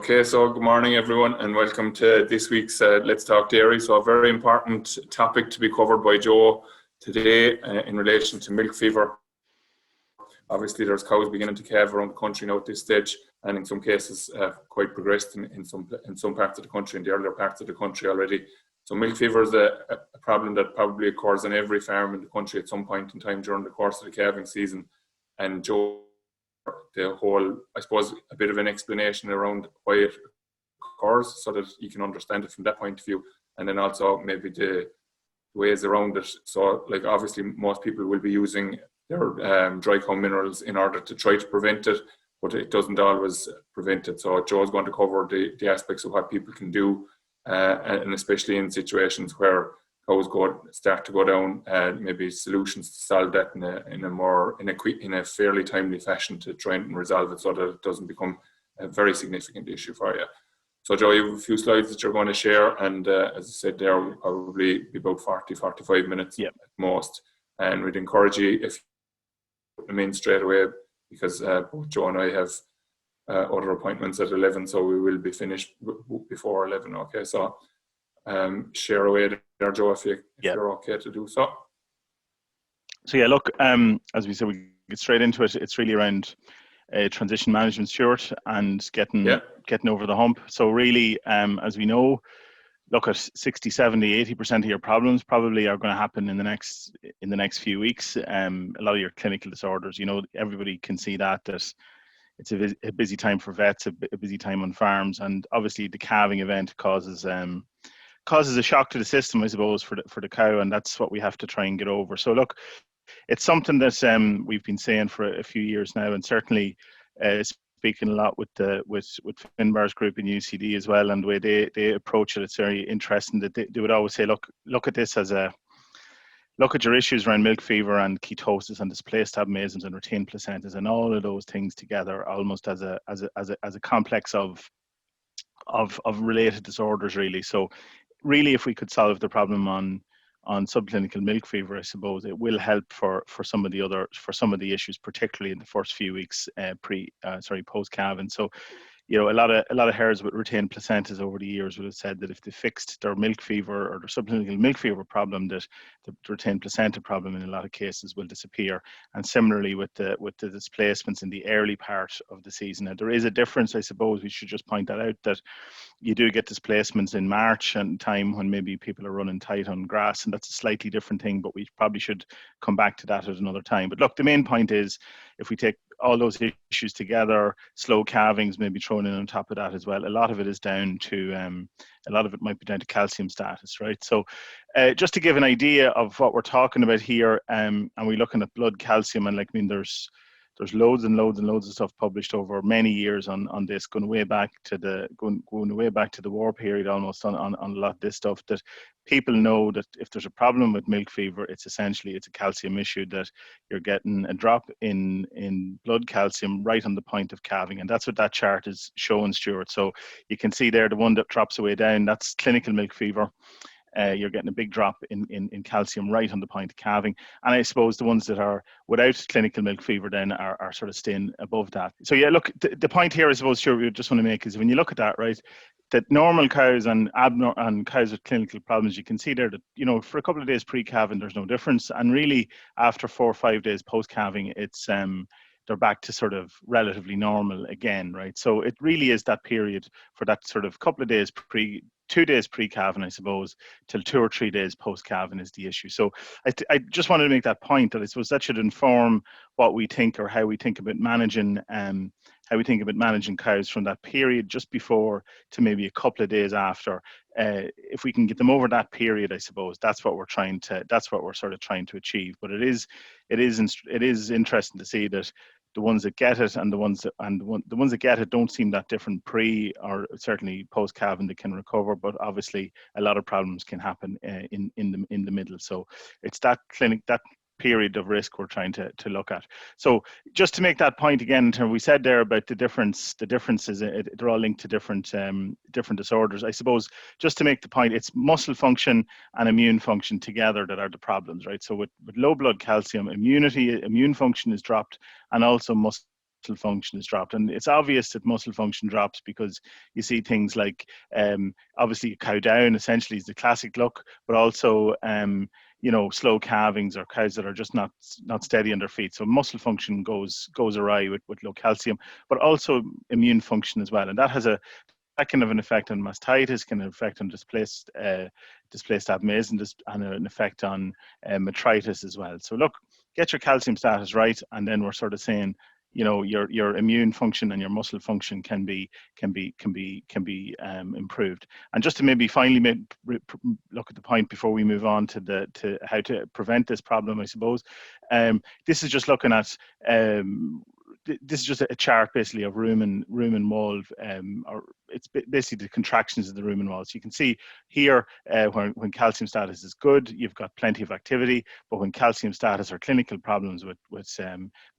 Okay, so good morning everyone and welcome to this week's Let's Talk Dairy. So a very important topic to be covered by Joe today in relation to milk fever. Obviously there's cows beginning to calve around the country now at this stage, and in some cases quite progressed in some parts of the country, in the earlier parts of the country already. So milk fever is a problem that probably occurs on every farm in the country at some point in time during the course of the calving season. And Joe, the whole, I suppose, a bit of an explanation around why it occurs so that you can understand it from that point of view, and then also maybe the ways around it. So like obviously most people will be using their dry cow minerals in order to try to prevent it, but it doesn't always prevent it. So Joe's going to cover the aspects of what people can do, and especially in situations where cows start to go down, maybe solutions to solve that in a fairly timely fashion to try and resolve it so that it doesn't become a very significant issue for you. So Joe, you have a few slides that you're going to share, and as I said, there will probably be about 40-45 minutes at most. And we'd encourage you, if you put them in straight away, because both Joe and I have other appointments at 11, so we will be finished before 11. Okay, so share away there, Joe, if you're okay to do so. So yeah, look, as we said, we get straight into it. It's really around transition management, Stuart, and getting over the hump. So really, as we know, look at 60, 70, 80% of your problems probably are going to happen in the next few weeks. A lot of your clinical disorders, you know, everybody can see that it's a busy time for vets, a busy time on farms, and obviously the calving event causes a shock to the system, I suppose, for the cow, and that's what we have to try and get over. So look, it's something that we've been saying for a few years now, and certainly speaking a lot with Finbar's group in UCD as well, and the way they approach it, it's very interesting that they would always say, look at this as look at your issues around milk fever and ketosis and displaced magnesiums and retained placentas and all of those things together, almost as a complex of related disorders, really. So really, if we could solve the problem on subclinical milk fever, I suppose it will help for some of the issues, particularly in the first few weeks post calving. So, you know, a lot of hares with retained placentas over the years would have said that if they fixed their milk fever or their subclinical milk fever problem, that the retained placenta problem in a lot of cases will disappear. And similarly with the displacements in the early part of the season. And there is a difference, I suppose we should just point that out, that you do get displacements in March and time when maybe people are running tight on grass, and that's a slightly different thing, but we probably should come back to that at another time. But look, the main point is, if we take all those issues together, slow calvings maybe thrown in on top of that as well, a lot of it is down to a lot of it might be down to calcium status, right? So just to give an idea of what we're talking about here, and we're looking at blood calcium, and there's loads and loads and loads of stuff published over many years on this, going way back to the war period almost on a lot of this stuff, that people know that if there's a problem with milk fever, it's a calcium issue, that you're getting a drop in blood calcium right on the point of calving. And that's what that chart is showing, Stuart. So you can see there, the one that drops away down, that's clinical milk fever. You're getting a big drop in calcium right on the point of calving. And I suppose the ones that are without clinical milk fever then are sort of staying above that. So yeah, look, the point here, I suppose, sure, we just want to make is when you look at that, right, that normal cows and cows with clinical problems, you can see there that, you know, for a couple of days pre-calving, there's no difference. And really, after 4 or 5 days post-calving, it's they're back to sort of relatively normal again, right? So it really is that period for that sort of couple of days 2 days pre-calving, I suppose, till 2 or 3 days post-calving is the issue. So I just wanted to make that point, that I suppose that should inform what we think, or how we think about managing cows from that period just before to maybe a couple of days after. If we can get them over that period, I suppose that's what we're sort of trying to achieve. But it is interesting to see that the ones that get it and the ones that get it don't seem that different pre or certainly post calving. They can recover, but obviously a lot of problems can happen in the middle. So it's that period of risk we're trying to look at. So just to make that point again, we said there about the differences, they're all linked to different disorders. I suppose just to make the point, it's muscle function and immune function together that are the problems, right? So with low blood calcium, immune function is dropped, and also muscle function is dropped. And it's obvious that muscle function drops because you see things like obviously a cow down essentially is the classic look, but also slow calvings or cows that are just not steady on their feet. So muscle function goes awry with low calcium, but also immune function as well. And that has that kind of an effect on mastitis, can affect on displaced abscess and an effect on metritis as well. So look, get your calcium status right, and then we're sort of saying, your immune function and your muscle function can be improved. And just to maybe finally look at the point before we move on to how to prevent this problem, I suppose. This is just looking at this is just a chart basically of rumen wall, or it's basically the contractions of the rumen wall. So you can see here when calcium status is good, you've got plenty of activity, but when calcium status or clinical problems with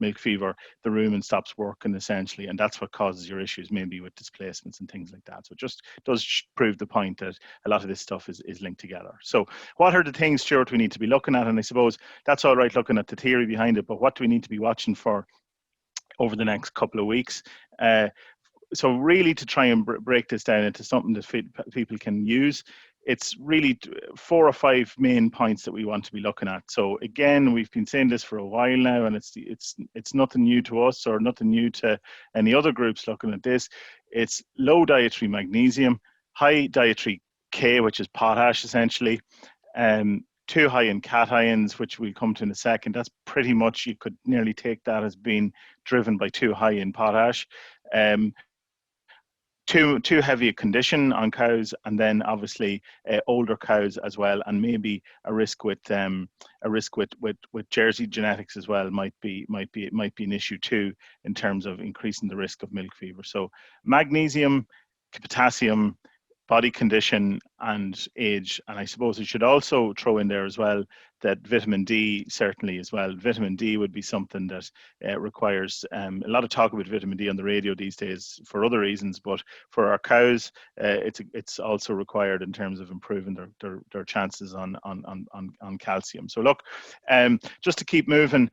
milk fever, the rumen stops working essentially, and that's what causes your issues, maybe with displacements and things like that. So it just does prove the point that a lot of this stuff is linked together. So what are the things, Stuart, we need to be looking at? And I suppose that's all right looking at the theory behind it, but what do we need to be watching for over the next couple of weeks? So really, to try and break this down into something that people can use, it's really 4 or 5 main points that we want to be looking at. So again, we've been saying this for a while now, and it's nothing new to us or nothing new to any other groups looking at this. It's low dietary magnesium, high dietary K, which is potash essentially, too high in cations, which we'll come to in a second. That's pretty much, you could nearly take that as being driven by too high in potash. Too heavy a condition on cows, and then obviously older cows as well, and maybe a risk with Jersey genetics as well might be an issue too in terms of increasing the risk of milk fever. So magnesium, potassium, body condition, and age. And I suppose we should also throw in there as well that vitamin D certainly as well. Vitamin D would be something that requires a lot of talk about vitamin D on the radio these days for other reasons, but for our cows, it's also required in terms of improving their chances on calcium. So look, just to keep moving,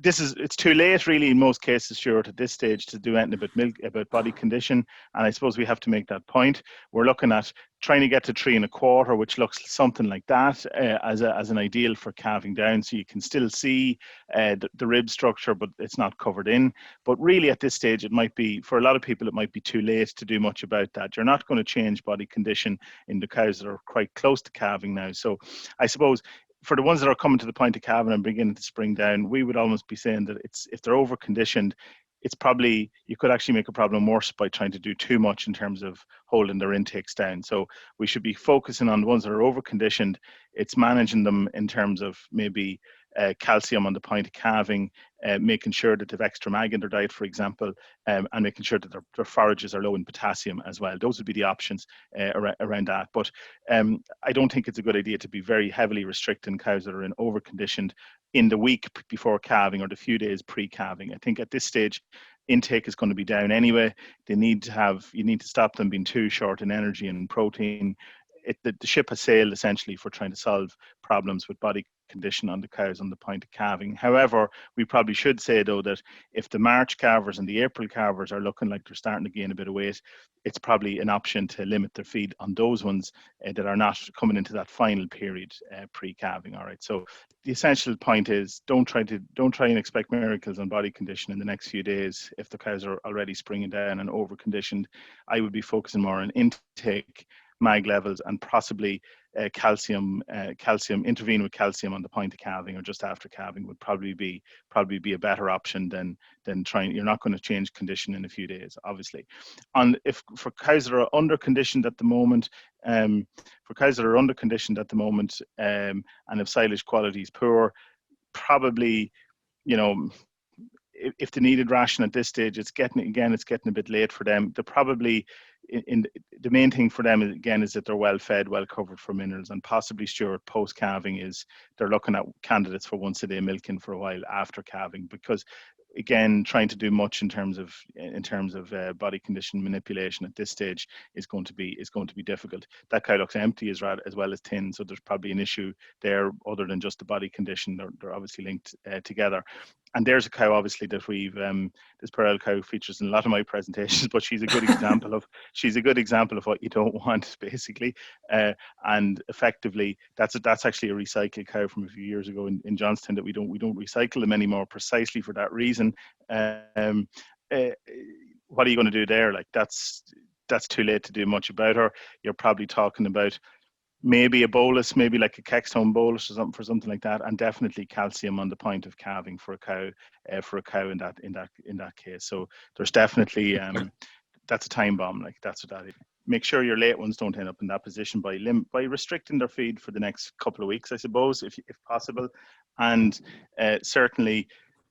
it's too late really in most cases, Stuart, at this stage to do anything about body condition, and I suppose we have to make that point. We're looking at trying to get to 3 1/4, which looks something like that as an ideal for calving down, so you can still see the rib structure, but it's not covered in. But really at this stage, it might be, for a lot of people, it might be too late to do much about that. You're not going to change body condition in the cows that are quite close to calving now. So I suppose for the ones that are coming to the point of calving and beginning to spring down, we would almost be saying that if they're over conditioned, it's probably, you could actually make a problem worse by trying to do too much in terms of holding their intakes down. So we should be focusing on the ones that are over conditioned. It's managing them in terms of maybe calcium on the point of calving, making sure that they've extra mag in their diet, for example, and making sure that their forages are low in potassium as well. Those would be the options around that. But I don't think it's a good idea to be very heavily restricting cows that are in over-conditioned in the week before calving or the few days pre-calving. I think at this stage, intake is going to be down anyway. You need to stop them being too short in energy and protein. The ship has sailed essentially for trying to solve problems with body condition on the cows on the point of calving. However, we probably should say though that if the March calvers and the April calvers are looking like they're starting to gain a bit of weight, it's probably an option to limit their feed on those ones that are not coming into that final period pre-calving. All right. So the essential point is don't try and expect miracles on body condition in the next few days. If the cows are already springing down and over conditioned, I would be focusing more on intake, mag levels, and possibly calcium, intervene with calcium on the point of calving or just after calving would probably be a better option than trying. You're not going to change condition in a few days, obviously. For cows that are under conditioned at the moment, and if silage quality is poor, probably, if they needed ration at this stage, it's getting a bit late for them. They're probably the main thing for them is that they're well fed, well covered for minerals, and possibly, Stuart, post calving is they're looking at candidates for once a day milking for a while after calving, because again, trying to do much in terms of body condition manipulation at this stage is going to be difficult. That cow looks empty as well as thin, so there's probably an issue there other than just the body condition. They're obviously linked together. and there's a cow obviously that we've this Pearl cow features in a lot of my presentations, but she's a good example of what you don't want, basically. And effectively, that's actually a recycled cow from a few years ago in Johnstown that we don't recycle them anymore, precisely for that reason. What are you going to do there? Like, that's too late to do much about her. You're probably talking about maybe a bolus, maybe like a Kextone bolus or something like that, and definitely calcium on the point of calving for a cow in that case. So there's definitely that's a time bomb. Like, that's what that is. Make sure your late ones don't end up in that position by restricting their feed for the next couple of weeks, I suppose, if possible. And certainly,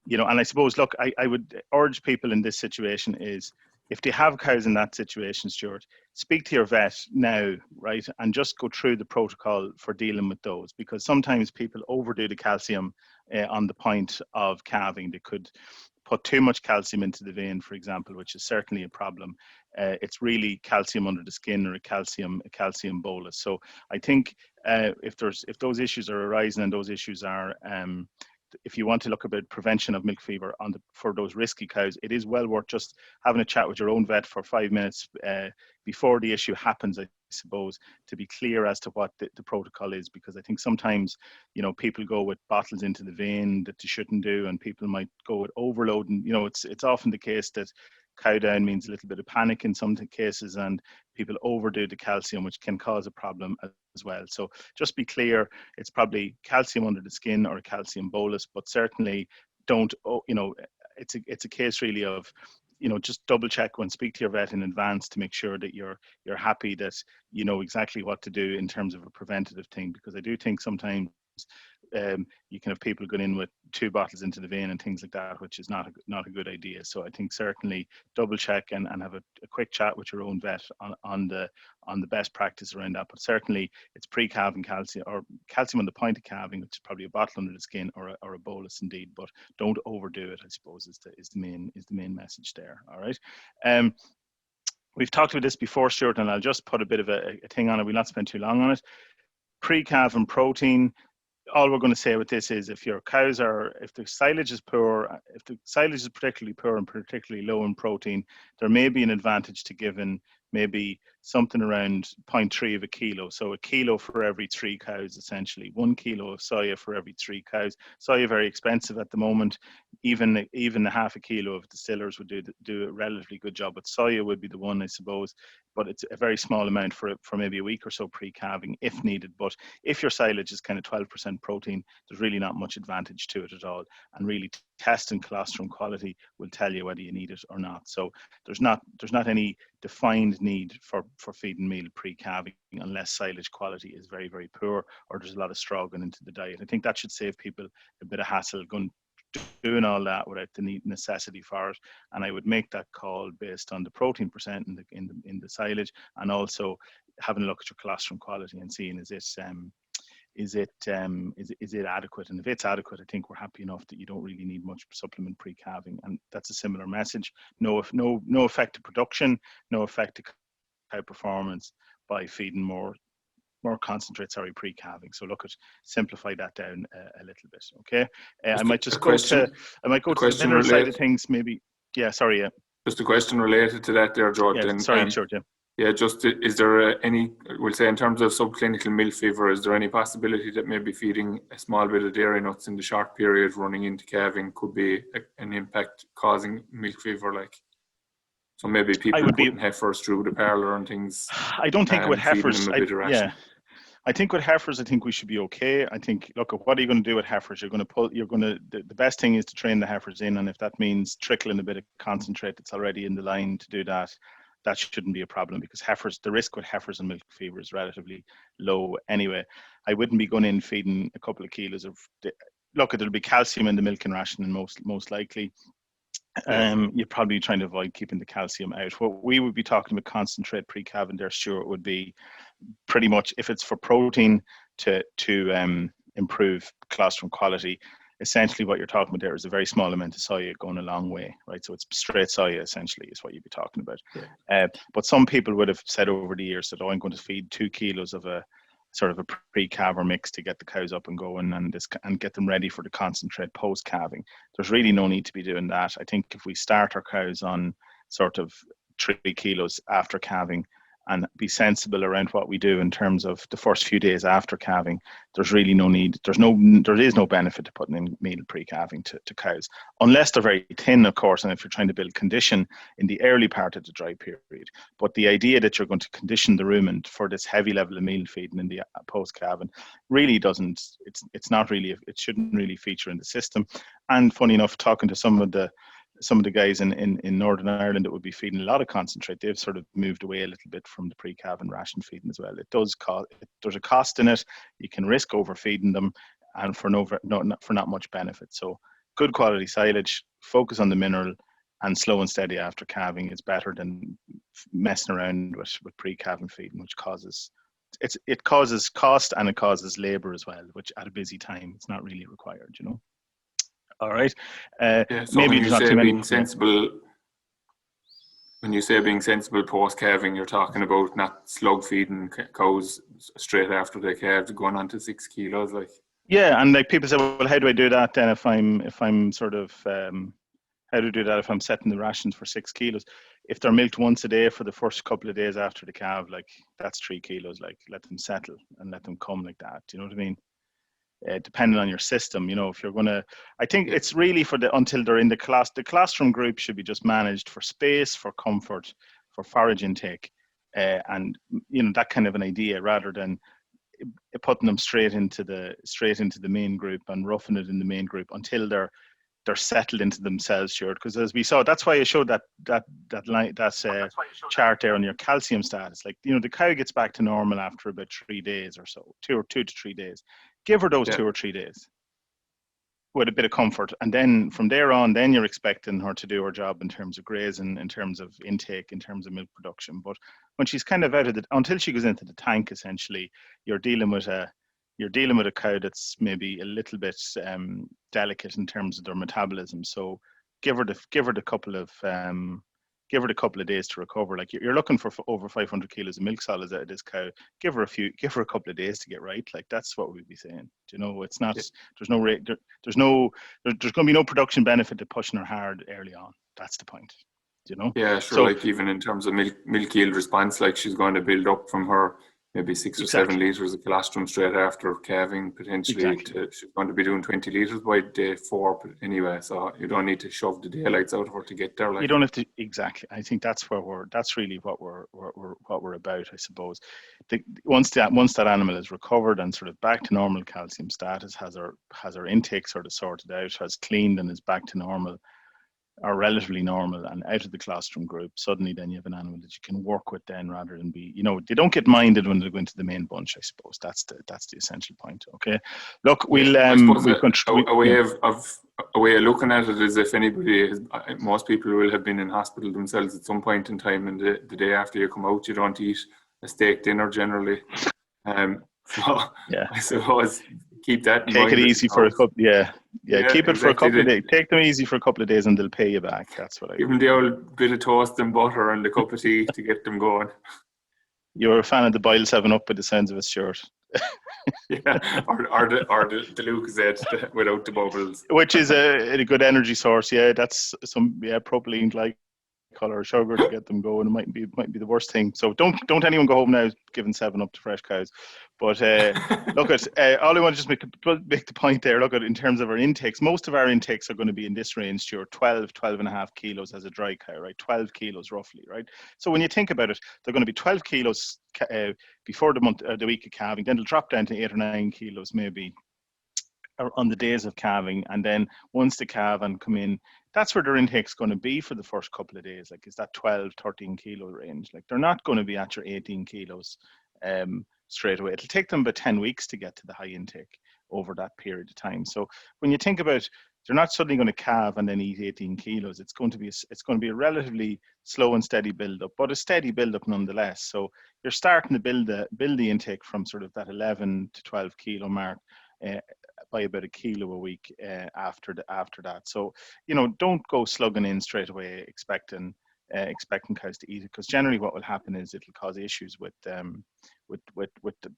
and I suppose, look, I would urge people in this situation is, if they have cows in that situation, Stuart, speak to your vet now, right? And just go through the protocol for dealing with those, because sometimes people overdo the calcium on the point of calving. They could put too much calcium into the vein, for example, which is certainly a problem. It's really calcium under the skin, or a calcium bolus. So I think if those issues are arising, and those issues are if you want to look about prevention of milk fever for those risky cows, it is well worth just having a chat with your own vet for 5 minutes before the issue happens, I suppose, to be clear as to what the protocol is. Because I think sometimes, people go with bottles into the vein that they shouldn't do, and people might go with overloading. It's often the case that cow down means a little bit of panic in some cases, and people overdo the calcium, which can cause a problem as well. So just be clear, it's probably calcium under the skin or a calcium bolus, but certainly don't, it's a case really of, just double check when speak to your vet in advance to make sure that you're happy that you know exactly what to do in terms of a preventative thing. Because I do think sometimes you can have people going in with 2 bottles into the vein and things like that, which is not a good idea. So I think certainly double check and have a quick chat with your own vet on the best practice around that. But certainly it's pre-calving calcium, or calcium on the point of calving, which is probably a bottle under the skin, or a bolus indeed. But don't overdo it, I suppose, is the main message there. All right. We've talked about this before, Stuart, and I'll just put a bit of a thing on it. We'll not spend too long on it. Pre-calving protein. All we're going to say with this is, if the silage is poor, if the silage is particularly poor and particularly low in protein, there may be an advantage to giving maybe something around 0.3 of a kilo. So a kilo for every 3 cows, essentially. 1 kilo of soya for every 3 cows. Soya very expensive at the moment. Even a half a kilo of distillers would do a relatively good job. But soya would be the one, I suppose. But it's a very small amount for maybe a week or so pre-calving if needed. But if your silage is kind of 12% protein, there's really not much advantage to it at all. And really testing colostrum quality will tell you whether you need it or not. So there's not any defined need for feeding meal pre-calving unless silage quality is very, very poor, or there's a lot of straw going into the diet. I think that should save people a bit of hassle doing all that without the necessity for it. And I would make that call based on the protein percent in the silage, and also having a look at your colostrum quality and seeing is it adequate. And if it's adequate, I think we're happy enough that you don't really need much supplement pre-calving. And that's a similar message. No effect to production, no effect to cow performance by feeding more concentrate, pre-calving. So look at simplify that down a little bit. Okay. I might go to the mineral side of things, maybe. Yeah, sorry. Yeah. Just a question related to that there, George. Yeah, sorry, sure, yeah. Yeah, just is there any, we'll say in terms of subclinical milk fever, is there any possibility that maybe feeding a small bit of dairy nuts in the short period running into calving could be an impact causing milk fever? Like, so maybe people putting heifers through the parlour and things. I don't think with heifers, I think with heifers, I think we should be okay. I think, look, what are you going to do with heifers? The best thing is to train the heifers in, and if that means trickling a bit of concentrate that's already in the line to do that, that shouldn't be a problem, because the risk with heifers and milk fever is relatively low anyway. I wouldn't be going in feeding a couple of kilos of, look, there'll be calcium in the milking ration, and most likely. You're probably trying to avoid keeping the calcium out. What we would be talking about concentrate pre-calving there, Stuart, would be pretty much, if it's for protein to improve colostrum quality, essentially what you're talking about there is a very small amount of soya going a long way, right? So it's straight soya essentially is what you'd be talking about. Yeah. But some people would have said over the years that, I'm going to feed 2 kilos of a sort of a pre-calve or mix to get the cows up and going and get them ready for the concentrate post-calving. There's really no need to be doing that. I think if we start our cows on sort of 3 kilos after calving and be sensible around what we do in terms of the first few days after calving, there's really no need. There is no benefit to putting in meal pre-calving to cows, unless they're very thin, of course, and if you're trying to build condition in the early part of the dry period. But the idea that you're going to condition the rumen for this heavy level of meal feeding in the post-calving really doesn't. It's not really. It shouldn't really feature in the system. And funny enough, talking to some of the guys in Northern Ireland that would be feeding a lot of concentrate, they've sort of moved away a little bit from the pre-calving ration feeding as well. It does cost, there's a cost in it. You can risk overfeeding them, and for not much benefit. So good quality silage, focus on the mineral, and slow and steady after calving is better than messing around with pre-calving feeding, which causes cost and it causes labour as well, which at a busy time it's not really required, you know. All right. So maybe when you say being sensible, post calving, you're talking about not slug feeding cows straight after they calved, going on to 6 kilos, like. Yeah, and like people say, well, how do I do that then if I'm sort of how do I do that if I'm setting the rations for 6 kilos? If they're milked once a day for the first couple of days after the calve, like that's 3 kilos. Like let them settle and let them come like that. Do you know what I mean? Depending on your system, you know, if you're going to, I think it's really until they're in the colostrum group should be just managed for space, for comfort, for forage intake, and you know, that kind of an idea, rather than putting them straight into the main group and roughing it in the main group until they're settled into themselves, Stuart. Because as we saw, that's why I showed that chart there on your calcium status. Like, you know, the cow gets back to normal after about 3 days or so, 2 to 3 days. Give her those 2 or 3 days with a bit of comfort, and then from there on, then you're expecting her to do her job in terms of grazing, in terms of intake, in terms of milk production. But when she's kind of out of until she goes into the tank, essentially, you're dealing with a cow that's maybe a little bit delicate in terms of their metabolism. So give her the couple of days to recover. Like you're looking for over 500 kilos of milk solids out of this cow. Give her a couple of days to get right. Like that's what we'd be saying. You know, it's not. There's going to be no production benefit to pushing her hard early on. That's the point. You know. Yeah, sure. So, like even in terms of milk yield response, like she's going to build up from her maybe 6 or 7 litres of colostrum straight after calving, potentially. She's going to be doing 20 litres by day 4 anyway, so you don't need to shove the daylights out of her to get there. Like. You don't have to, exactly. I think that's really what we're about, I suppose. Once that animal is recovered and sort of back to normal calcium status, has her intake sort of sorted out, has cleaned and is back to normal, are relatively normal and out of the colostrum group, suddenly then you have an animal that you can work with then, rather than be, you know, they don't get minded when they go into the main bunch, I suppose. That's the essential point. Okay. Look, we'll a way of looking at it is, if anybody most people will have been in hospital themselves at some point in time, and the day after you come out, you don't eat a steak dinner generally. So yeah, I suppose keep that in mind. Take it easy for a couple. Yeah, keep it for a couple of days. Take them easy for a couple of days, and they'll pay you back. That's what I give them the old bit of toast and butter and a cup of tea to get them going. You're a fan of the Boyle 7-Up, by the sounds of it, Stuart. Yeah, or the Lucozade without the bubbles, which is a good energy source. Yeah, that's some propylene glycol or sugar to get them going. It might be the worst thing. So don't anyone go home now giving 7-Up to fresh cows. But look at all I want to just make the point there. Look at, in terms of our intakes, most of our intakes are going to be in this range, Stuart, 12 and a half kilos as a dry cow, right? 12 kilos roughly, right? So when you think about it, they're going to be 12 kilos before the week of calving. Then they'll drop down to 8 or 9 kilos maybe on the days of calving, and then once the calve and come in, that's where their intake's going to be for the first couple of days. Like, is that 12, 13 kilo range? Like, they're not going to be at your 18 kilos straight away. It'll take them about 10 weeks to get to the high intake over that period of time. So when you think about, they're not suddenly going to calve and then eat 18 kilos. It's going to be a relatively slow and steady build up, but a steady build up nonetheless. So you're starting to build the intake from sort of that 11 to 12 kilo mark by about a kilo a week after that. So, you know, don't go slugging in straight away expecting expecting cows to eat it, because generally what will happen is it'll cause issues with the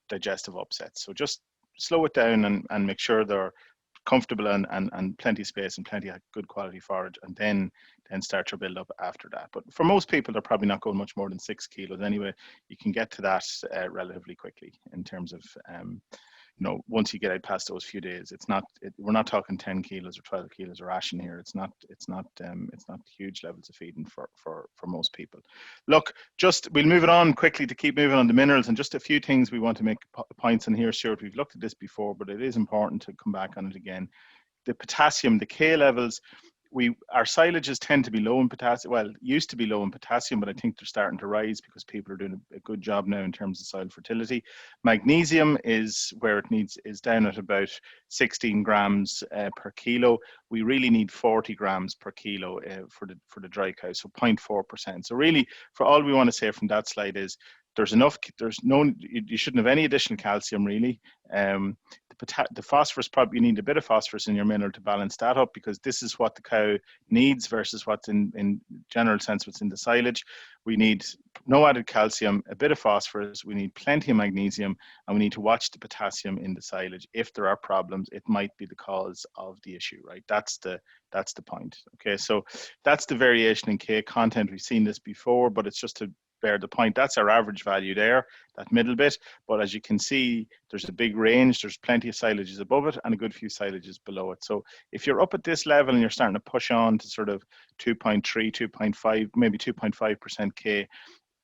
digestive upsets. So just slow it down and make sure they're comfortable and plenty of space and plenty of good quality forage, and then start your build up after that. But for most people, they're probably not going much more than 6 kilos anyway. You can get to that relatively quickly in terms of once you get out past those few days. We're not talking 10 kilos or 12 kilos of ration here. It's not huge levels of feeding for most people. Look, we'll move it on quickly to keep moving on the minerals, and just a few things we want to make points on here, Stuart. We've looked at this before, but it is important to come back on it again. The potassium, the K levels, our silages tend to be low in potassium. Well, used to be low in potassium, but I think they're starting to rise because people are doing a good job now in terms of soil fertility. Magnesium is where it is down at about 16 grams per kilo. We really need 40 grams per kilo for the dry cow, so 0.4%. So really, for all we want to say from that slide is there's enough. You shouldn't have any additional calcium really. The phosphorus, probably you need a bit of phosphorus in your mineral to balance that up, because this is what the cow needs versus what's in general sense what's in the silage. We need no added calcium, a bit of phosphorus, we need plenty of magnesium, and we need to watch the potassium in the silage. If there are problems, it might be the cause of the issue, right? That's the point. Okay, so that's the variation in K content. We've seen this before, but it's just to bear the point. That's our average value there, that middle bit. But as you can see, there's a big range. There's plenty of silages above it and a good few silages below it. So if you're up at this level and you're starting to push on to sort of 2.3, 2.5, maybe 2.5% K,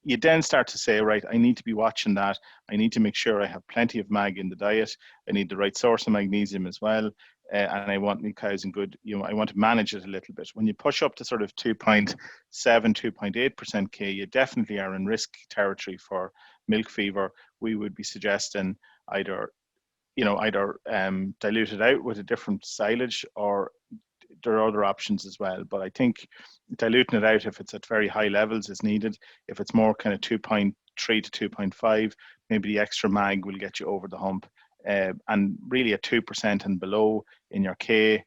you then start to say, right, I need to be watching that. I need to make sure I have plenty of mag in the diet. I need the right source of magnesium as well. And I want my cows in good, I want to manage it a little bit. When you push up to sort of 2.7, 2.8% K, you definitely are in risk territory for milk fever. We would be suggesting either dilute it out with a different silage, or there are other options as well. But I think diluting it out, if it's at very high levels, is needed. If it's more kind of 2.3 to 2.5, maybe the extra mag will get you over the hump. And really at 2% and below in your K,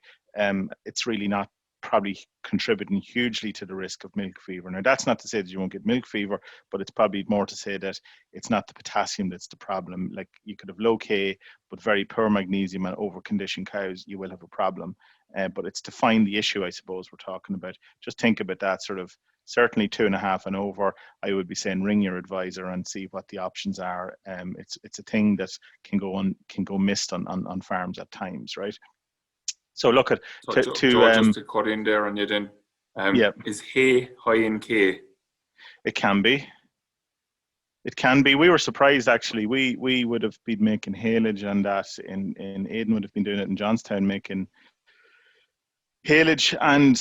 it's really not probably contributing hugely to the risk of milk fever. Now, that's not to say that you won't get milk fever, but it's probably more to say that it's not the potassium that's the problem. Like, you could have low K, but very poor magnesium and over-conditioned cows, you will have a problem. But it's to find the issue, I suppose, we're talking about. Just think about that sort of, certainly 2.5 and over. I would be saying ring your advisor and see what the options are. It's a thing that can go missed on farms at times, right? So look at just to cut in there on you then. Is hay high in K? It can be. It can be. We were surprised actually. We would have been making haylage and that in Aden would have been doing it in Johnstown, making haylage, and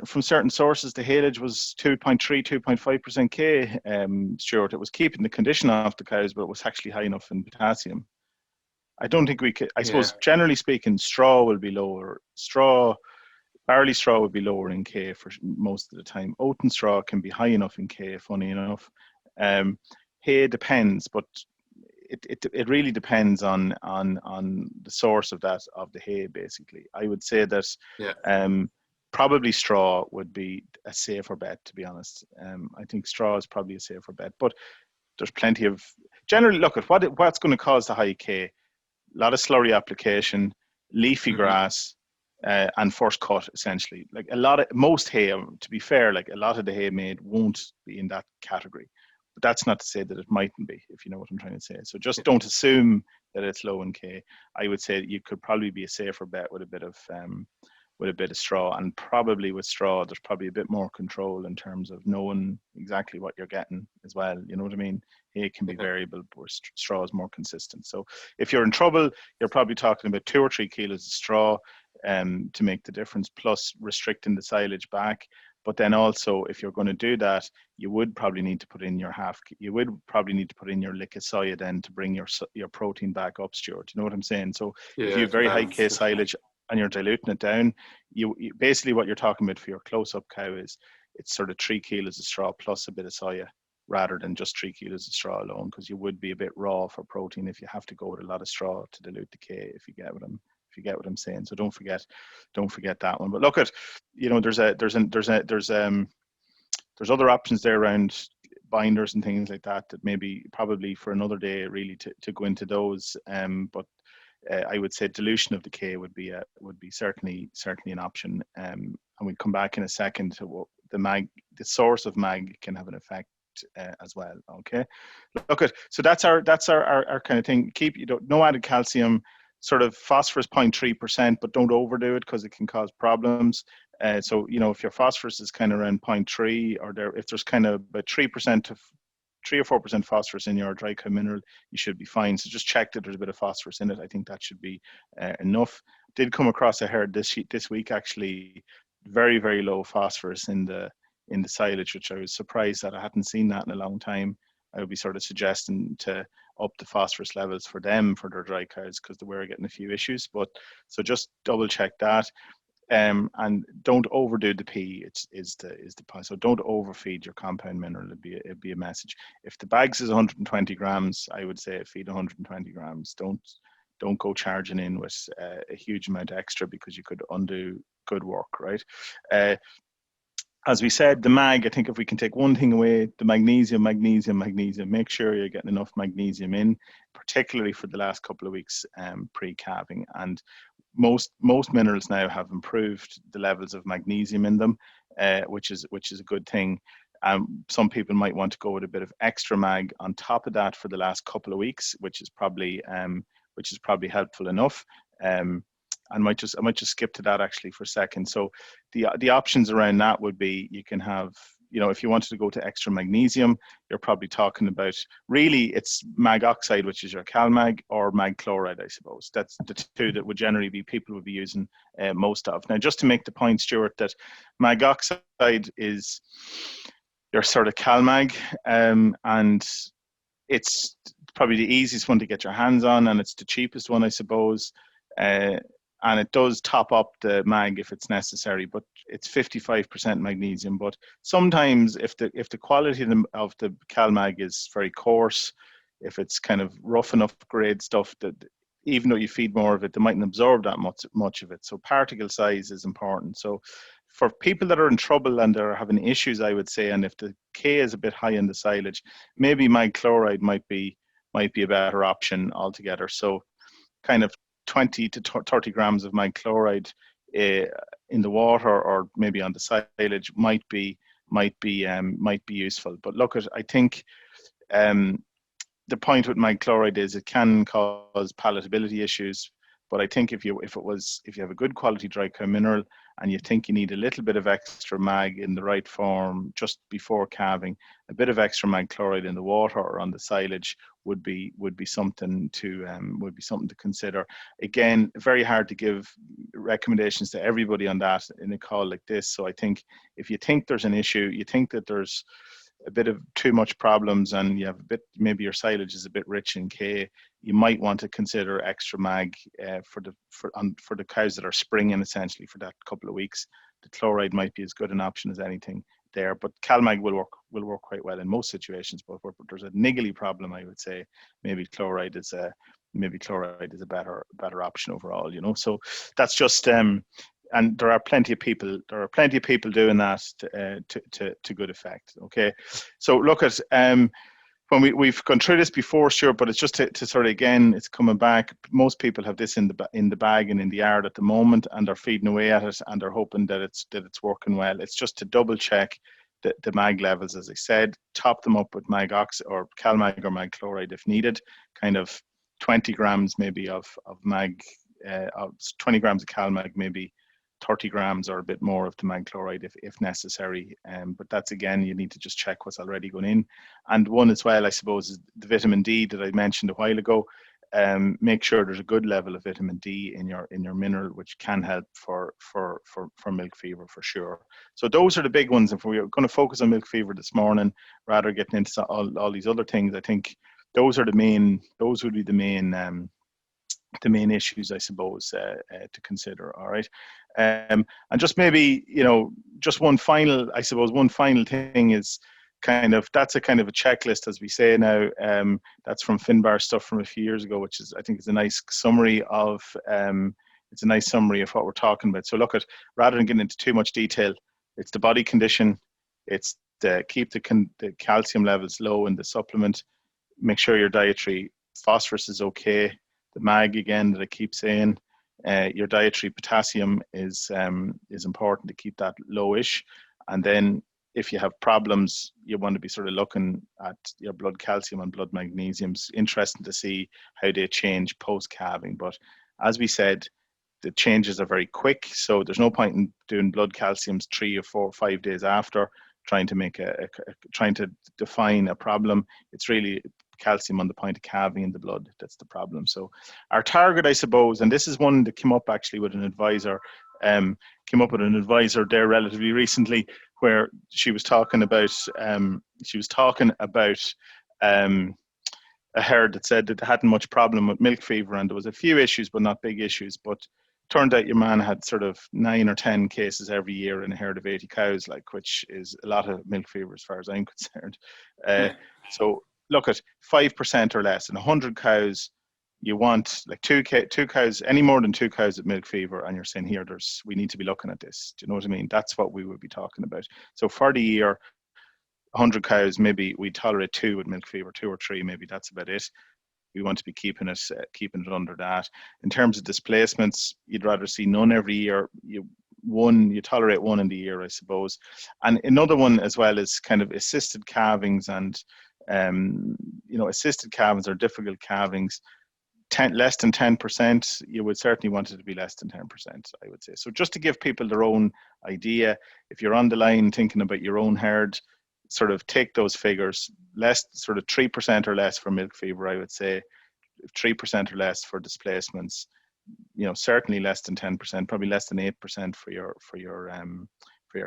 from certain sources, the haylage was 2.3, 2.5% K. Stuart, it was keeping the condition off the cows, but it was actually high enough in potassium. I don't think we could. I suppose generally speaking, straw will be lower. Barley straw would be lower in K for most of the time. Oaten straw can be high enough in K, funny enough. Hay depends, but it really depends on the source of the hay. Basically, I would say that probably straw would be a safer bet, to be honest. I think straw is probably a safer bet, but there's plenty of generally look at what's going to cause the high K. A lot of slurry application, leafy grass, and first cut, essentially. Like most hay, to be fair, like a lot of the hay made won't be in that category. But that's not to say that it mightn't be, if you know what I'm trying to say. So just don't assume that it's low in K. I would say you could probably be a safer bet with a bit of straw, and probably with straw, there's probably a bit more control in terms of knowing exactly what you're getting as well. You know what I mean? It can be variable, but straw is more consistent. So if you're in trouble, you're probably talking about 2 or 3 kilos of straw to make the difference, plus restricting the silage back. But then also, if you're going to do that, you would probably need to put in your lick of soya then to bring your protein back up, Stuart. You know what I'm saying? So if you have very high K silage and you're diluting it down, you basically what you're talking about for your close-up cow is it's sort of 3 kilos of straw plus a bit of soya, rather than just 3 kilos of straw alone, because you would be a bit raw for protein if you have to go with a lot of straw to dilute the K, if you get what I'm saying. So don't forget that one. But look at, there's There's other options there around binders and things like that maybe probably for another day really to go into those. But I would say dilution of the K would be certainly an option. And we'll come back in a second to what the source of mag can have an effect as well. Okay, look at, so that's our kind of thing. Keep, no added calcium, sort of phosphorus 0.3%, but don't overdo it because it can cause problems. So if your phosphorus is kind of around 0.3, or if there's kind of about 3% of 3 or 4% phosphorus in your dry cow mineral, you should be fine. So just check that there's a bit of phosphorus in it. I think that should be enough. Did come across a herd this week actually, very, very low phosphorus in the silage, which I was surprised that I hadn't seen that in a long time. I would be sort of suggesting to up the phosphorus levels for them, for their dry cows, because they were getting a few issues. But so just double check that. And don't overdo the P. Is the point. So don't overfeed your compound mineral. It'd be a message. If the bags is 120 grams, I would say feed 120 grams. Don't go charging in with a huge amount extra, because you could undo good work, right? As we said, the mag, I think if we can take one thing away, the magnesium. Make sure you're getting enough magnesium in, particularly for the last couple of weeks pre-calving. And most minerals now have improved the levels of magnesium in them, which is a good thing. Some people might want to go with a bit of extra mag on top of that for the last couple of weeks, which is probably helpful enough. I might just skip to that actually for a second. So the options around that would be, you can have, if you wanted to go to extra magnesium, you're probably talking about, really it's mag oxide, which is your CalMag, or mag chloride, I suppose. That's the two that would generally be, people would be using most of. Now, just to make the point, Stuart, that mag oxide is your sort of CalMag, and it's probably the easiest one to get your hands on, and it's the cheapest one, I suppose. And it does top up the mag if it's necessary, but it's 55% magnesium. But sometimes if the quality of the CalMag is very coarse, if it's kind of rough enough grade stuff, that even though you feed more of it, they mightn't absorb that much of it. So particle size is important. So for people that are in trouble and are having issues, I would say, and if the K is a bit high in the silage, maybe mag chloride might be a better option altogether. So kind of 20 to 30 grams of mag chloride in the water, or maybe on the silage, might be useful. But look, I think the point with mag chloride is it can cause palatability issues. But I think if you have a good quality dry cow mineral and you think you need a little bit of extra mag in the right form just before calving, a bit of extra mag chloride in the water or on the silage would be something to consider. Again, very hard to give recommendations to everybody on that in a call like this. So I think if you think there's an issue, you think that there's a bit of too much problems, and you have maybe your silage is a bit rich in K, you might want to consider extra mag for the cows that are springing, essentially, for that couple of weeks. The chloride might be as good an option as anything there, but CalMag will work quite well in most situations. But where there's a niggly problem, I would say maybe chloride is a better option overall. So that's just and there are plenty of people doing that to good effect. Okay, so look at when we've gone through this before, sure, but it's just to sort of, again, it's coming back. Most people have this in the bag and in the yard at the moment, and they're feeding away at it, and they're hoping that it's working well. It's just to double check the mag levels, as I said, top them up with mag oxide or CalMag or mag chloride if needed, kind of 20 grams maybe of mag, 20 grams of CalMag, maybe 30 grams or a bit more of the mag chloride if necessary. But that's, again, you need to just check what's already going in. And one as well, I suppose, is the vitamin D that I mentioned a while ago. Make sure there's a good level of vitamin D in your mineral, which can help for milk fever for sure. So those are the big ones. If we're going to focus on milk fever this morning, rather getting into all these other things, I think those would be the main issues, I suppose, to consider. All right. And just maybe, just one final thing is that's a kind of a checklist, as we say now. That's from Finbar stuff from a few years ago, which is, I think, is a nice summary of what we're talking about. So look at, rather than getting into too much detail, it's the body condition, it's the calcium levels low in the supplement. Make sure your dietary phosphorus is okay. The mag, again, that I keep saying. Your dietary potassium is important to keep that lowish. And then if you have problems, you want to be sort of looking at your blood calcium and blood magnesiums. Interesting to see how they change post-calving. But as we said, the changes are very quick, so there's no point in doing blood calciums 3 or 4 or 5 days after, trying to define a problem. It's really calcium on the point of calving in the blood that's the problem. So our target, I suppose, and this is one that came up actually with an advisor, there relatively recently, where she was talking about a herd that said that they hadn't much problem with milk fever, and there was a few issues but not big issues. But turned out your man had sort of 9 or 10 cases every year in a herd of 80 cows, like, which is a lot of milk fever as far as I'm concerned. So look at 5% or less in 100 cows. You want like two cows, any more than 2 cows with milk fever, and you're saying here, we need to be looking at this. Do you know what I mean? That's what we would be talking about. So for the year, 100 cows, maybe we tolerate 2 with milk fever, 2 or 3, maybe that's about it. We want to be keeping it under that. In terms of displacements, you'd rather see none every year. You tolerate 1 in the year, I suppose. And another one as well is kind of assisted calvings, and assisted calvings are difficult calvings. Less than 10%, you would certainly want it to be less than 10%, I would say. So just to give people their own idea, if you're on the line thinking about your own herd, sort of take those figures, less, sort of 3% or less for milk fever, I would say, 3% or less for displacements, certainly less than 10%, probably less than 8% for your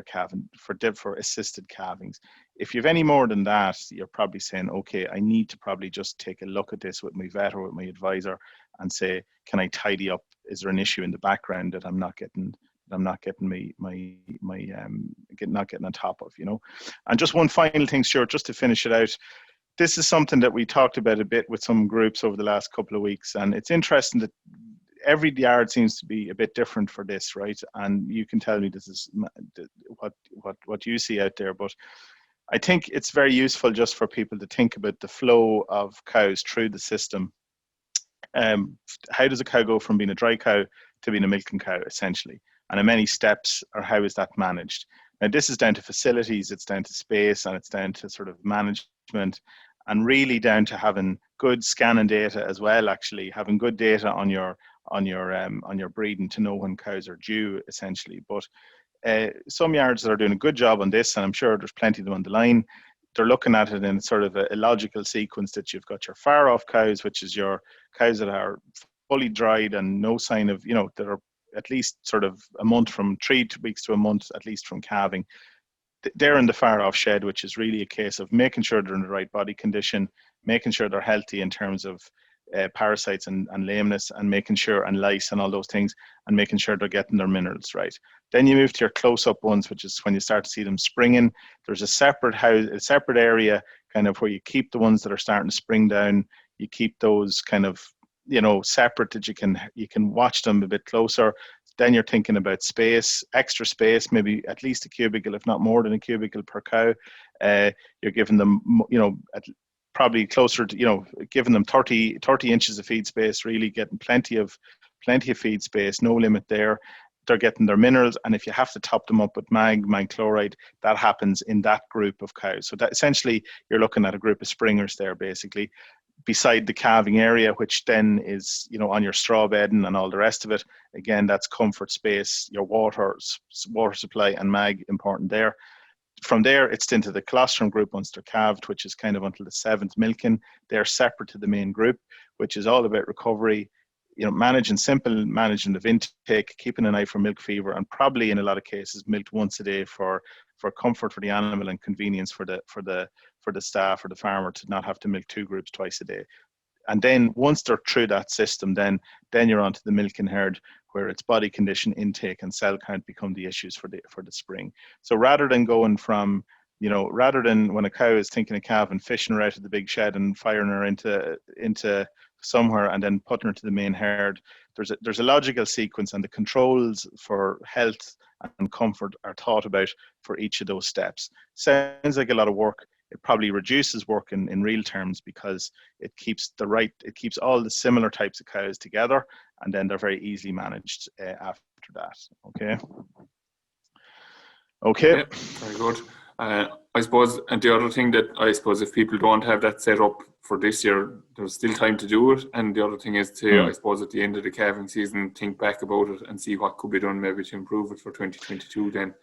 calving, for assisted calvings. If you have any more than that, you're probably saying, okay, I need to probably just take a look at this with my vet or with my advisor and say, can I tidy up? Is there an issue in the background that I'm not getting not getting on top of, And just one final thing, Stuart, just to finish it out. This is something that we talked about a bit with some groups over the last couple of weeks, and it's interesting that every yard seems to be a bit different for this, right? And you can tell me this is what you see out there, but I think it's very useful just for people to think about the flow of cows through the system. How does a cow go from being a dry cow to being a milking cow, essentially? And in many steps, or how is that managed? Now, this is down to facilities, it's down to space, and it's down to sort of management, and really down to having good scanning data as well. Actually, having good data on your breeding to know when cows are due, essentially. But some yards that are doing a good job on this, and I'm sure there's plenty of them on the line, they're looking at it in sort of a logical sequence, that you've got your far off cows, which is your cows that are fully dried and no sign of, that are at least sort of a month, from 3 weeks to a month at least from calving. They're in the far off shed, which is really a case of making sure they're in the right body condition, making sure they're healthy in terms of parasites and lameness, and making sure, and lice and all those things, and making sure they're getting their minerals right. Then you move to your close-up ones, which is when you start to see them springing. There's a separate area kind of where you keep the ones that are starting to spring down. You keep those kind of separate, that you can watch them a bit closer. Then you're thinking about space, extra space, maybe at least a cubicle, if not more than a cubicle per cow. You're giving them, probably closer to, giving them 30 inches of feed space, really getting plenty of feed space, no limit there. They're getting their minerals, and if you have to top them up with mag chloride, that happens in that group of cows. So that essentially you're looking at a group of springers there, basically, beside the calving area, which then is, on your straw bedding and all the rest of it. Again, that's comfort, space, your water supply, and mag important there. From there, it's into the colostrum group once they're calved, which is kind of until the 7th milking. They're separate to the main group, which is all about recovery, simple management of intake, keeping an eye for milk fever, and probably in a lot of cases milked once a day for comfort for the animal and convenience for the staff or the farmer to not have to milk 2 groups twice a day. And then once they're through that system, then you're onto the milking herd, where its body condition, intake, and cell count become the issues for the spring. So rather than going from, rather than when a cow is thinking of calving, fishing her out of the big shed and firing her into somewhere and then putting her to the main herd. There's a logical sequence, and the controls for health and comfort are thought about for each of those steps. Sounds like a lot of work. It probably reduces work in real terms, because it keeps all the similar types of cows together, and then they're very easily managed after that. Okay. Yeah, very good. I suppose, and the other thing that I suppose, if people don't have that set up for this year, there's still time to do it. And the other thing is to, I suppose, at the end of the calving season, think back about it and see what could be done maybe to improve it for 2022 then,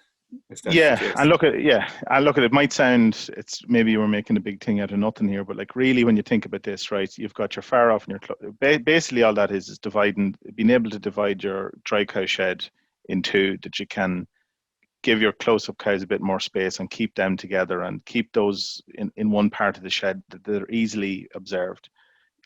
if that's the case. And look at it might sound, it's maybe we're making a big thing out of nothing here, but like really when you think about this, right, you've got your far off and your basically all that is being able to divide your dry cow shed in two, that you can give your close-up cows a bit more space and keep them together and keep those in one part of the shed that they're easily observed.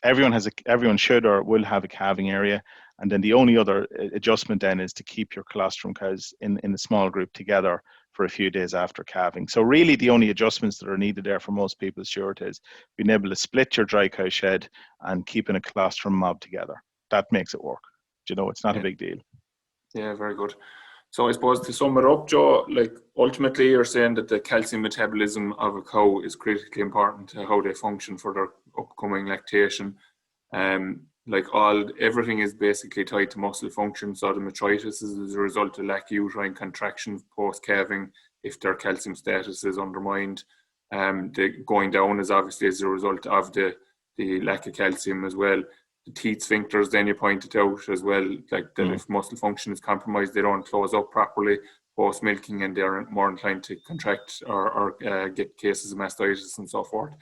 Everyone should or will have a calving area, and then the only other adjustment then is to keep your colostrum cows in a small group together for a few days after calving. So really the only adjustments that are needed there for most people, Stuart, is being able to split your dry cow shed and keeping a colostrum mob together. That makes it work. It's not a big deal. Yeah, very good. So I suppose to sum it up, Joe, like ultimately you're saying that the calcium metabolism of a cow is critically important to how they function for their upcoming lactation. Everything is basically tied to muscle function. So the metritis is as a result of lack of uterine contraction post-calving if their calcium status is undermined. The going down is obviously as a result of the lack of calcium as well. The teat sphincters, then you pointed out as well, like that if muscle function is compromised, they don't close up properly post milking, and they're more inclined to contract or get cases of mastitis and so forth.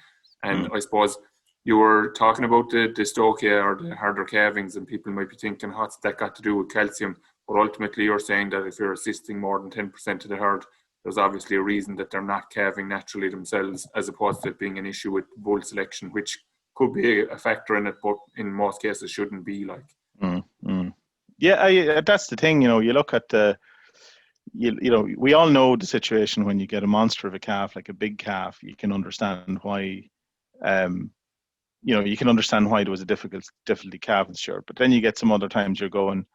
And I suppose you were talking about the dystocia or the harder calvings, and people might be thinking, what's that got to do with calcium? But ultimately, you're saying that if you're assisting more than 10% of the herd, there's obviously a reason that they're not calving naturally themselves, as opposed to it being an issue with bull selection, which could be a factor in it, but in most cases shouldn't be like. Yeah, that's the thing. You look at we all know the situation when you get a monster of a calf, like a big calf. You can understand why. You can understand why there was a difficulty calving, sure. But then you get some other times you're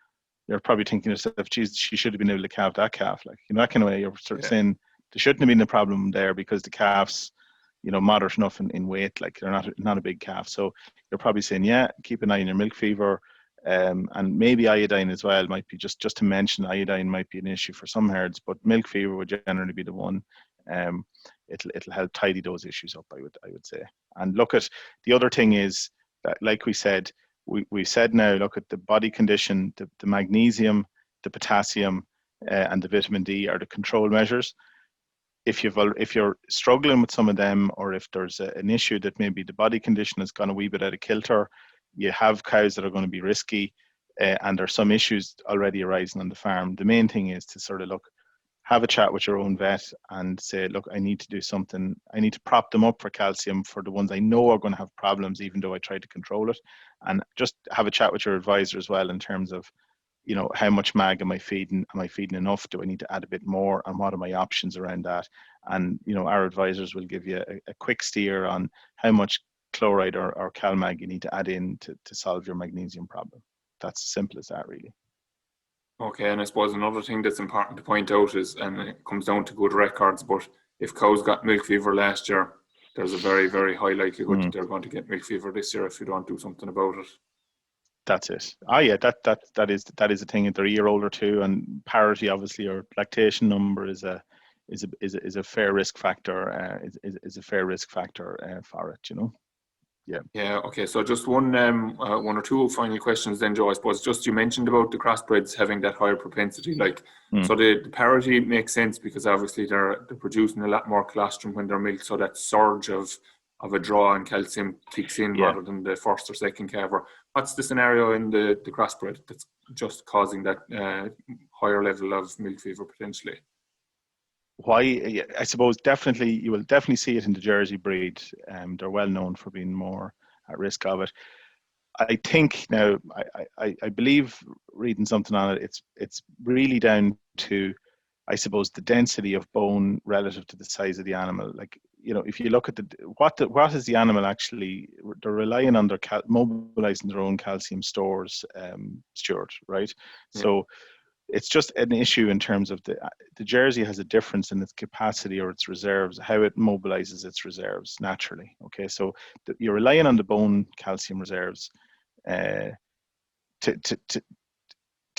probably thinking to yourself, geez, she should have been able to calve that calf. Like, that kind of way, you're sort of saying there shouldn't have been a problem there because the calf's, moderate enough in weight, like they're not a big calf. So you're probably saying, keep an eye on your milk fever, and maybe iodine as well might be just to mention iodine might be an issue for some herds, but milk fever would generally be the one. It'll help tidy those issues up, I would say. And look at the other thing is that, like we said, we said now, look at the body condition, the magnesium, the potassium, and the vitamin D are the control measures. If you're struggling with some of them, or if there's an issue that maybe the body condition has gone a wee bit out of kilter, you have cows that are going to be risky, and there's some issues already arising on the farm. The main thing is to sort of have a chat with your own vet and say, look, I need to do something. I need to prop them up for calcium for the ones I know are going to have problems, even though I try to control it. And just have a chat with your advisor as well in terms of, how much mag am I feeding? Am I feeding enough? Do I need to add a bit more? And what are my options around that? And, our advisors will give you a quick steer on how much chloride or CalMag you need to add in to solve your magnesium problem. That's as simple as that, really. Okay, and I suppose another thing that's important to point out is, and it comes down to good records, but if cows got milk fever last year, there's a very, very high likelihood that they're going to get milk fever this year if you don't do something about it. That's it. That is a thing. If they're a year older too, and parity obviously or lactation number is a fair risk factor. Is a fair risk factor for it. Yeah. Okay. So just one or two final questions then, Joe. I suppose just you mentioned about the crossbreds having that higher propensity. So the parity makes sense because obviously they're producing a lot more colostrum when they're milked. So that surge of a draw on calcium kicks in rather than the first or second calver. What's the scenario in the crossbred that's just causing that higher level of milk fever potentially? Why? I suppose you will definitely see it in the Jersey breed. They're well known for being more at risk of it. I think now, I believe reading something on it, it's really down to, I suppose, the density of bone relative to the size of the animal. Like if you look at what is the animal actually, they're relying on their mobilizing their own calcium stores, Stuart, right? Yeah. So it's just an issue in terms of the Jersey has a difference in its capacity or its reserves, how it mobilizes its reserves naturally. Okay, so you're relying on the bone calcium reserves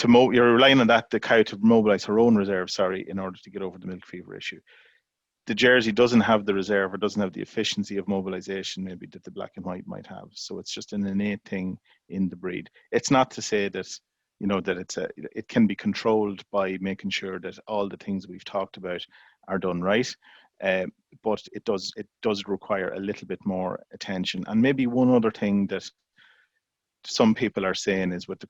you're relying on the cow to mobilize her own reserves, in order to get over the milk fever issue. The Jersey doesn't have the reserve or doesn't have the efficiency of mobilization maybe that the black and white might have. So it's just an innate thing in the breed. It's not to say that, that it can be controlled by making sure that all the things we've talked about are done right. But it does require a little bit more attention. And maybe one other thing that some people are saying is with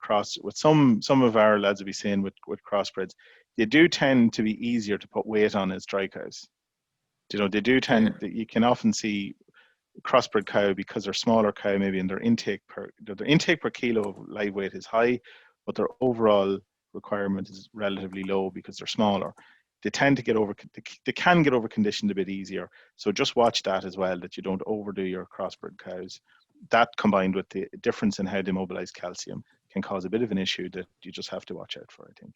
some of our lads will be saying with crossbreds, they do tend to be easier to put weight on as dry cows. They do tend, you can often see crossbred cow, because they're smaller cow maybe, and their intake per kilo of live weight is high, but their overall requirement is relatively low because they're smaller. They tend to they can get over conditioned a bit easier. So just watch that as well, that you don't overdo your crossbred cows. That combined with the difference in how they mobilize calcium can cause a bit of an issue that you just have to watch out for, I think.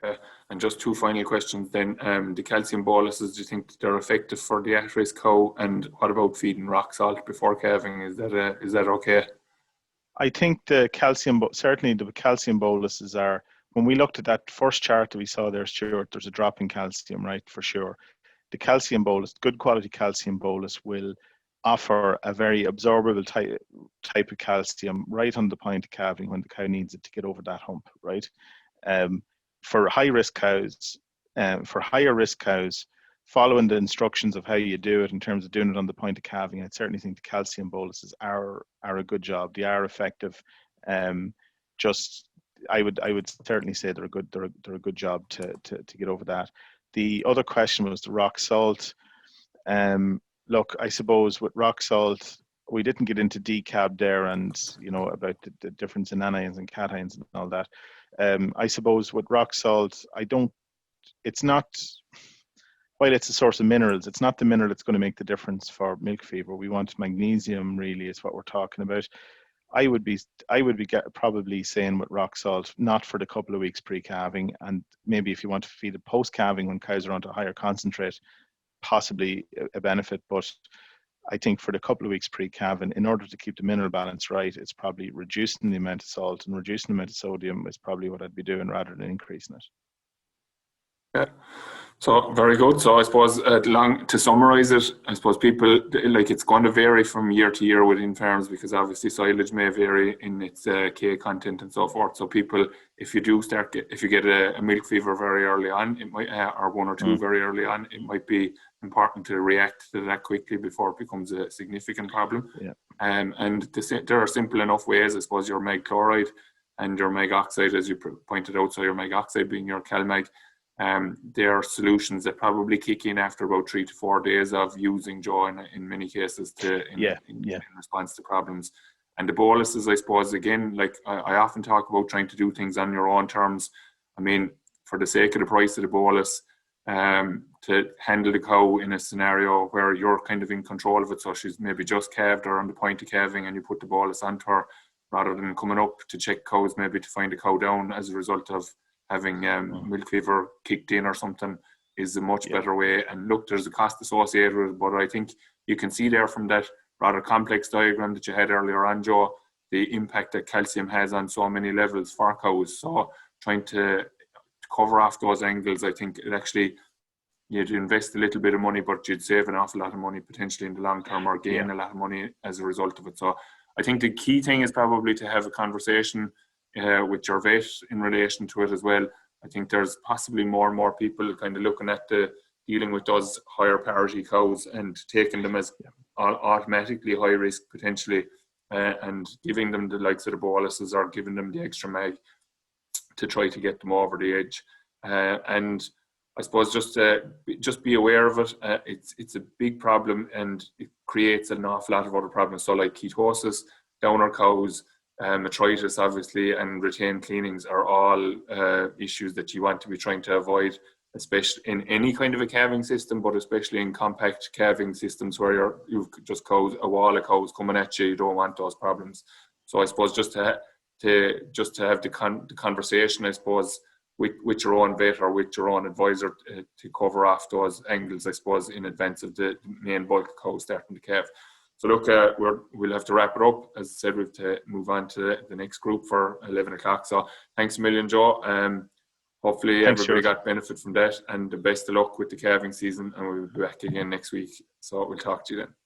Okay, and just two final questions then. The calcium boluses, do you think they're effective for the at-risk cow? And what about feeding rock salt before calving? Is that okay? I think certainly the calcium boluses are, when we looked at that first chart that we saw there, Stuart, there's a drop in calcium, right, for sure. The calcium bolus, good quality calcium bolus, will offer a very absorbable type of calcium right on the point of calving when the cow needs it to get over that hump, right? For higher risk cows, following the instructions of how you do it in terms of doing it on the point of calving, I certainly think the calcium boluses are a good job. They are effective. I would certainly say they're a good job to get over that. The other question was the rock salt. Look, I suppose with rock salt, we didn't get into decab there, and about the difference in anions and cations and all that. I suppose with rock salt, it's not, while it's a source of minerals, it's not the mineral that's going to make the difference for milk fever. We want magnesium, really, is what we're talking about. I would be probably saying with rock salt, not for the couple of weeks pre-calving, and maybe if you want to feed it post-calving when cows are onto a higher concentrate, possibly a benefit. But I think for the couple of weeks pre-calving, in order to keep the mineral balance right, it's probably reducing the amount of salt and reducing the amount of sodium is probably what I'd be doing rather than increasing it. Yeah. So very good. So I suppose to summarize it, I suppose people, it's going to vary from year to year within farms, because obviously silage may vary in its K content and so forth. So people, if you get a milk fever very early on, it might, or one or two very early on, it might be important to react to that quickly before it becomes a significant problem. Yeah. And there are simple enough ways, I suppose, your mag chloride and your mag oxide, as you pointed out. So your mag oxide being your CalMag. There are solutions that probably kick in after about 3 to 4 days of using Joe in many cases in response to problems. And the boluses, I suppose, again, I often talk about trying to do things on your own terms. I mean, for the sake of the price of the bolus, to handle the cow in a scenario where you're kind of in control of it, so she's maybe just calved or on the point of calving and you put the bolus onto her, rather than coming up to check cows maybe to find a cow down as a result of having milk fever kicked in or something, is a much better way. And look, there's a cost associated with it, but I think you can see there from that rather complex diagram that you had earlier on, Joe, the impact that calcium has on so many levels for cows. So trying to cover off those angles, I think it actually, you'd invest a little bit of money, but you'd save an awful lot of money potentially in the long term, or gain a lot of money as a result of it. So I think the key thing is probably to have a conversation with your vet in relation to it as well. I think there's possibly more and more people kind of looking at dealing with those higher parity cows and taking them as automatically high risk potentially, and giving them the likes of the boluses or giving them the extra mag to try to get them over the edge. And I suppose just be aware of it. It's a big problem, and it creates an awful lot of other problems. So like ketosis, downer cows, metritis obviously, and retained cleanings are all issues that you want to be trying to avoid especially in any kind of a calving system, but especially in compact calving systems where you've just cows, a wall of cows coming at you. You don't want those problems. So I suppose just to have the conversation, I suppose, with your own vet or with your own advisor to cover off those angles, I suppose, in advance of the main bulk of cows starting to calve. So look, we'll have to wrap it up. As I said, we have to move on to the next group for 11 o'clock. So thanks a million, Joe. Hopefully Thanks, everybody Stuart. got benefit from that, and the best of luck with the calving season, and we'll be back again next week. So we'll talk to you then.